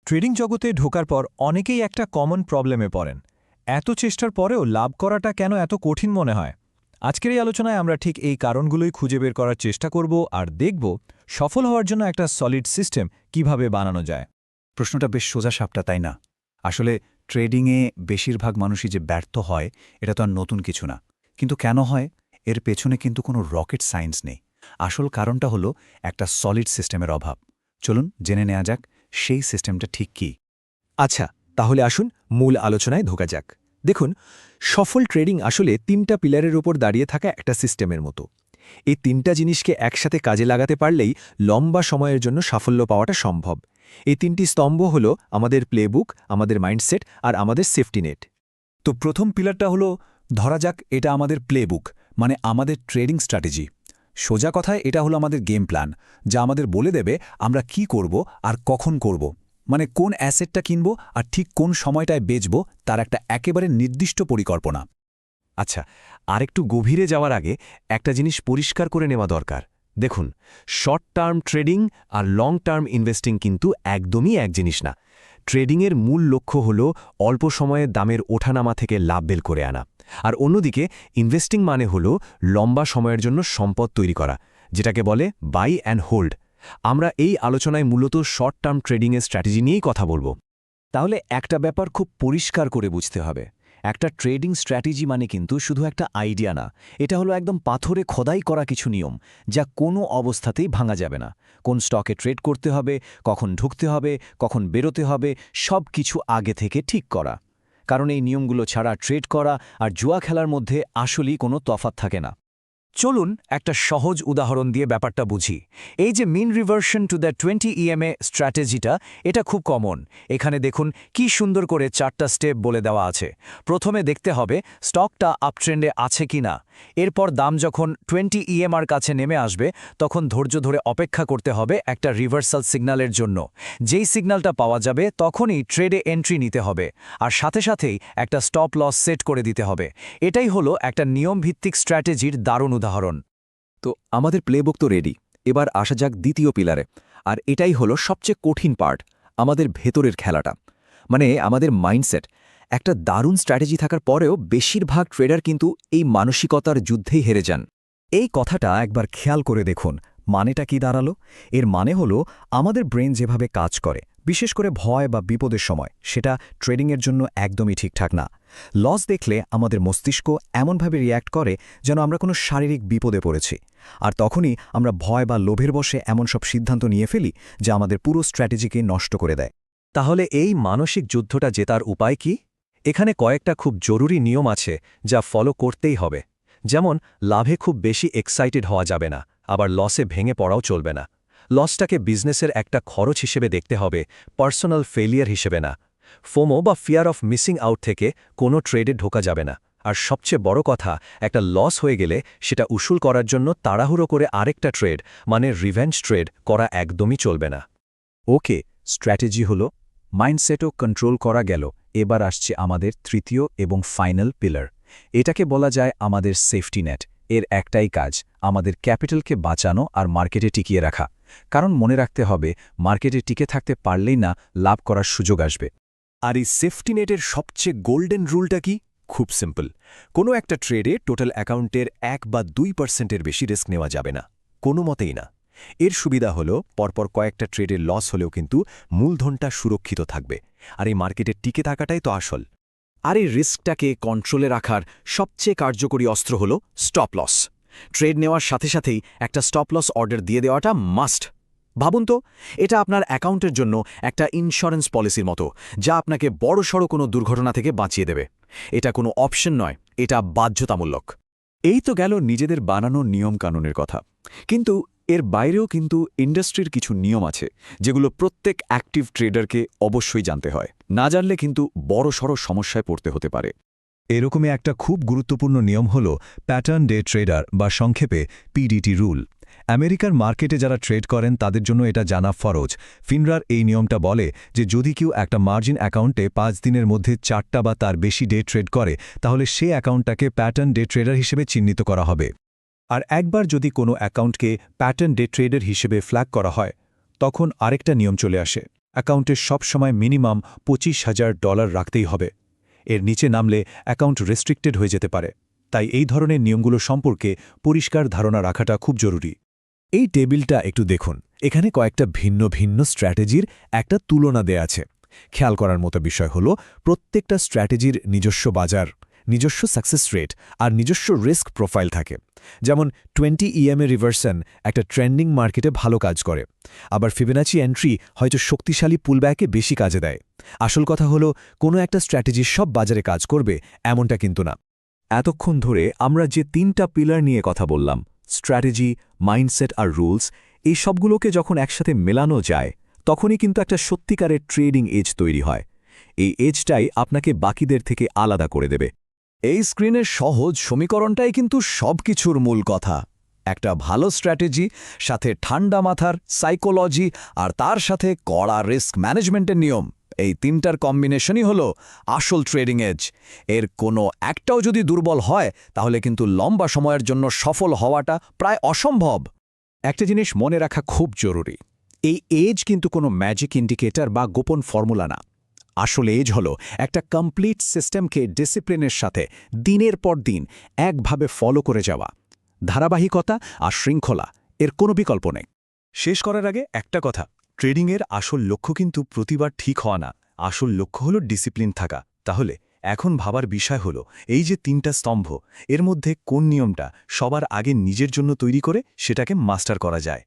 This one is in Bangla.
ট্রেডিং জগতে ঢোকার পর অনেকেই একটা কমন প্রবলেমে পড়েন। এত চেষ্টার পরেও লাভ করাটা কেন এত কঠিন মনে হয়? আজকের এই আলোচনায় আমরা ঠিক এই কারণগুলোই খুঁজে বের করার চেষ্টা করব আর দেখব সফল হওয়ার জন্য একটা সলিড সিস্টেম কিভাবে বানানো যায়। প্রশ্নটা বেশ সোজাসাপটা, তাই না? আসলে ট্রেডিংয়ে বেশিরভাগ মানুষই যে ব্যর্থ হয়, এটা তো আর নতুন কিছু না। কিন্তু কেন হয়? এর পেছনে কিন্তু কোনো রকেট সায়েন্স নেই। আসল কারণটা হলো একটা সলিড সিস্টেমের অভাব। চলুন জেনে নেওয়া যাক সেই সিস্টেমটা ঠিক কী। আচ্ছা, তাহলে আসুন মূল আলোচনায় ঢোকা যাক। দেখুন, সফল ট্রেডিং আসলে ৩টা পিলারের উপর দাঁড়িয়ে থাকা একটা সিস্টেমের মতো। এই ৩টা জিনিসকে একসাথে কাজে লাগাতে পারলেই লম্বা সময়ের জন্য সাফল্য পাওয়াটা সম্ভব। এই ৩টি স্তম্ভ হল আমাদের প্লেবুক, আমাদের মাইন্ডসেট আর আমাদের সেফটি নেট। তো প্রথম পিলারটা হলো, ধরা যাক এটা আমাদের প্লেবুক, মানে আমাদের ট্রেডিং স্ট্র্যাটেজি। সোজা কথায় এটা হলো আমাদের গেম প্ল্যান, যা আমাদের বলে দেবে আমরা কি করব আর কখন করব। মানে কোন অ্যাসেটটা কিনব আর ঠিক কোন সময়টায় বেচব, তার একটা একেবারে নির্দিষ্ট পরিকল্পনা। আচ্ছা, আরেকটু গভীরে যাওয়ার আগে একটা জিনিস পরিষ্কার করে নেওয়া দরকার। দেখুন, শর্ট টার্ম ট্রেডিং আর লং টার্ম ইনভেস্টিং কিন্তু একদমই এক জিনিস না। ট্রেডিংয়ের মূল লক্ষ্য হল অল্প সময়ে দামের ওঠানামা থেকে লাভ বের করে আনা, আর অন্যদিকে ইনভেস্টিং মানে হল লম্বা সময়ের জন্য সম্পদ তৈরি করা, যেটাকে বলে বাই অ্যান্ড হোল্ড। আমরা এই আলোচনায় মূলত শর্ট টার্ম ট্রেডিংয়ের স্ট্র্যাটেজি নিয়েই কথা বলবো। তাহলে একটা ব্যাপার খুব পরিষ্কার করে বুঝতে হবে, একটা ট্রেডিং স্ট্র্যাটেজি মানে কিন্তু শুধু একটা আইডিয়া না, এটা হলো একদম পাথরে খোদাই করা কিছু নিয়ম, যা কোনো অবস্থাতেই ভাঙা যাবে না। কোন স্টকে ট্রেড করতে হবে, কখন ঢুকতে হবে, কখন বেরোতে হবে, সব কিছু আগে থেকে ঠিক করা। কারণ এই নিয়মগুলো ছাড়া ট্রেড করা আর জুয়া খেলার মধ্যে আসলেই কোনো তফাৎ থাকে না। চলুন একটা সহজ উদাহরণ দিয়ে ব্যাপারটা বুঝি। এই যে মিন রিভার্সন টু দ্য 20 EMA স্ট্র্যাটেজিটা, এটা খুব কমন। এখানে দেখুন কি সুন্দর করে 4টা স্টেপ বলে দেওয়া আছে। প্রথমে দেখতে হবে স্টকটা আপট্রেন্ডে আছে কি না। এরপর দাম যখন 20 EMAর কাছে নেমে আসবে, তখন ধৈর্য ধরে অপেক্ষা করতে হবে একটা রিভার্সাল সিগন্যালের জন্য। যেই সিগন্যালটা পাওয়া যাবে তখনই ট্রেডে এন্ট্রি নিতে হবে, আর সাথে সাথেই একটা স্টপ লস সেট করে দিতে হবে। এটাই হলো একটা নিয়মভিত্তিক স্ট্র্যাটেজির দারুণ উদাহরণ। তো আমাদের প্লেবুক তো রেডি, এবার আসা যাক দ্বিতীয় পিলারে। আর এটাই হলো সবচেয়ে কঠিন পার্ট, আমাদের ভেতরের খেলাটা, মানে আমাদের মাইন্ডসেট। একটা দারুণ স্ট্র্যাটেজি থাকার পরেও বেশিরভাগ ট্রেডার কিন্তু এই মানসিকতার যুদ্ধেই হেরে যান। এই কথাটা একবার খেয়াল করে দেখুন, মানেটা কি দাঁড়ালো? এর মানে হলো আমাদের ব্রেন যেভাবে কাজ করে, বিশেষ করে ভয় বা বিপদের সময়, সেটা ট্রেডিংয়ের জন্য একদমই ঠিকঠাক না। লস দেখলে আমাদের মস্তিষ্ক এমনভাবে রিয়্যাক্ট করে যেন আমরা কোনো শারীরিক বিপদে পড়েছি। আর তখনই আমরা ভয় বা লোভের বশে এমন সব সিদ্ধান্ত নিয়ে ফেলি যা আমাদের পুরো স্ট্র্যাটেজিকে নষ্ট করে দেয়। তাহলে এই মানসিক যুদ্ধটা জেতার উপায় কি? এখানে কয়েকটা খুব জরুরি নিয়ম আছে যা ফলো করতেই হবে। যেমন, লাভে খুব বেশি এক্সাইটেড হওয়া যাবে না, আবার লসে ভেঙে পড়াও চলবে না। লসটাকে বিজনেসের একটা খরচ হিসেবে দেখতে হবে, পার্সোনাল ফেলিয়ার হিসেবে না। ফোমো বা ফিয়ার অফ মিসিং আউট থেকে কোনো ট্রেডে ঢোকা যাবে না। আর সবচেয়ে বড় কথা, একটা লস হয়ে গেলে সেটা উসুল করার জন্য তাড়াহুড়ো করে আরেকটা ট্রেড, মানে রিভেঞ্জ ট্রেড করা একদমই চলবে না। ওকে, স্ট্র্যাটেজি হলো, মাইন্ডসেটও কন্ট্রোল করা গেল। এবার আসছে আমাদের তৃতীয় এবং ফাইনাল পিলার। এটাকে বলা যায় আমাদের সেফটি নেট। এর একটাই কাজ, আমাদের ক্যাপিটালকে বাঁচানো আর মার্কেটে টিকিয়ে রাখা। কারণ মনে রাখতে হবে, মার্কেটে টিকে থাকতে পারলেই না লাভ করার সুযোগ আসবে। আর এই সেফটি নেটের সবচেয়ে গোল্ডেন রুলটা কি? খুব সিম্পল। কোনো একটা ট্রেডে টোটাল অ্যাকাউন্টের 1 বা 2%-এর বেশি রিস্ক নেওয়া যাবে না, কোনো মতেই না। এর সুবিধা হলো পরপর কয়েকটা ট্রেডের লস হলেও কিন্তু মূলধনটা সুরক্ষিত থাকবে, আর এই মার্কেটে টিকে থাকাটাই তো আসল। আর এই রিস্কটাকে কন্ট্রোলে রাখার সবচেয়ে কার্যকরী অস্ত্র হল স্টপ লস। ট্রেড নেওয়ার সাথে সাথেই একটা স্টপ লস অর্ডার দিয়ে দেওয়াটা মাস্ট। ভাবুন তো, এটা আপনার অ্যাকাউন্টের জন্য একটা ইন্স্যুরেন্স পলিসির মতো, যা আপনাকে বড়সড় কোনো দুর্ঘটনা থেকে বাঁচিয়ে দেবে। এটা কোনো অপশন নয়, এটা বাধ্যতামূলক। এই তো গেল নিজেদের বানানো নিয়মকানুনের কথা, কিন্তু এর বাইরেও কিন্তু ইন্ডাস্ট্রির কিছু নিয়ম আছে যেগুলো প্রত্যেক অ্যাক্টিভ ট্রেডারকে অবশ্যই জানতে হয়। না জানলে কিন্তু বড়সড় সমস্যায় পড়তে হতে পারে। এরকমই একটা খুব গুরুত্বপূর্ণ নিয়ম হল প্যাটার্ন ডে ট্রেডার বা সংক্ষেপে পিডিটি রুল। আমেরিকার মার্কেটে যারা ট্রেড করেন তাদের জন্য এটা জানা ফরজ। ফিনরার এই নিয়মটা বলে যে যদি কেউ একটা মার্জিন অ্যাকাউন্টে 5 দিনের মধ্যে 4টা বা তার বেশি ডে ট্রেড করে, তাহলে সে অ্যাকাউন্টটাকে প্যাটার্ন ডে ট্রেডার হিসেবে চিহ্নিত করা হবে। আর একবার যদি কোনো অ্যাকাউন্টকে প্যাটার্ন ডে ট্রেডার হিসেবে ফ্ল্যাগ করা হয়, তখন আরেকটা নিয়ম চলে আসে। অ্যাকাউন্টে সবসময় মিনিমাম $25,000 রাখতেই হবে। এর নিচে নামলে অ্যাকাউন্ট রেস্ট্রিক্টেড হয়ে যেতে পারে। তাই এই ধরনের নিয়মগুলো সম্পর্কে পরিষ্কার ধারণা রাখাটা খুব জরুরি। এই টেবিলটা একটু দেখুন, এখানে কয়েকটা ভিন্ন ভিন্ন স্ট্র্যাটেজির একটা তুলনা দেয়া আছে। খেয়াল করার মতো বিষয় হল প্রত্যেকটা স্ট্র্যাটেজির নিজস্ব বাজার, নিজস্ব সাকসেস রেট আর নিজস্ব রিস্ক প্রোফাইল থাকে। যেমন 20 EMA রিভার্সন একটা ট্রেন্ডিং মার্কেটে ভালো কাজ করে, আবার ফিবোনাচি এন্ট্রি হয়তো শক্তিশালী পুলব্যাকে বেশি কাজে দেয়। আসল কথা হলো কোনো একটা স্ট্র্যাটেজি সব বাজারে কাজ করবে এমনটা কিন্তু না। এতক্ষণ ধরে আমরা যে 3টা পিলার নিয়ে কথা বললাম, স্ট্র্যাটেজি, মাইন্ডসেট আর রুলস, এই সবগুলোকে যখন একসাথে মেলানো যায় তখনই কিন্তু একটা সত্যিকারের ট্রেডিং এজ তৈরি হয়। এই এজটাই আপনাকে বাকিদের থেকে আলাদা করে দেবে। এই স্ক্রিনের সহজ সমীকরণটাই কিন্তু সবকিছুর মূল কথা। একটা ভালো স্ট্র্যাটেজি, সাথে ঠান্ডা মাথার সাইকোলজি, আর তার সাথে কড়া রিস্ক ম্যানেজমেন্টের নিয়ম, এই 3টার কম্বিনেশনই হলো আসল ট্রেডিং এজ। এর কোনো একটাও যদি দুর্বল হয় তাহলে কিন্তু লম্বা সময়ের জন্য সফল হওয়াটা প্রায় অসম্ভব। একটা জিনিস মনে রাখা খুব জরুরি, এই এজ কিন্তু কোনো ম্যাজিক ইন্ডিকেটর বা গোপন ফর্মুলা না। আসল এজ হলো একটা কমপ্লিট সিস্টেমকে ডিসিপ্লিনের সাথে দিনের পর দিন একভাবে ফলো করে যাওয়া। ধারাবাহিকতা আর শৃঙ্খলা, এর কোনো বিকল্প নেই। শেষ করার আগে একটা কথা, ট্রেডিংয়ের আসল লক্ষ্য কিন্তু প্রতিবার ঠিক হওয়া না, আসল লক্ষ্য হলো ডিসিপ্লিন থাকা। তাহলে এখন ভাবার বিষয় হলো এই যে 3টা স্তম্ভ, এর মধ্যে কোন নিয়মটা সবার আগে নিজের জন্য তৈরি করে সেটাকে মাস্টার করা যায়।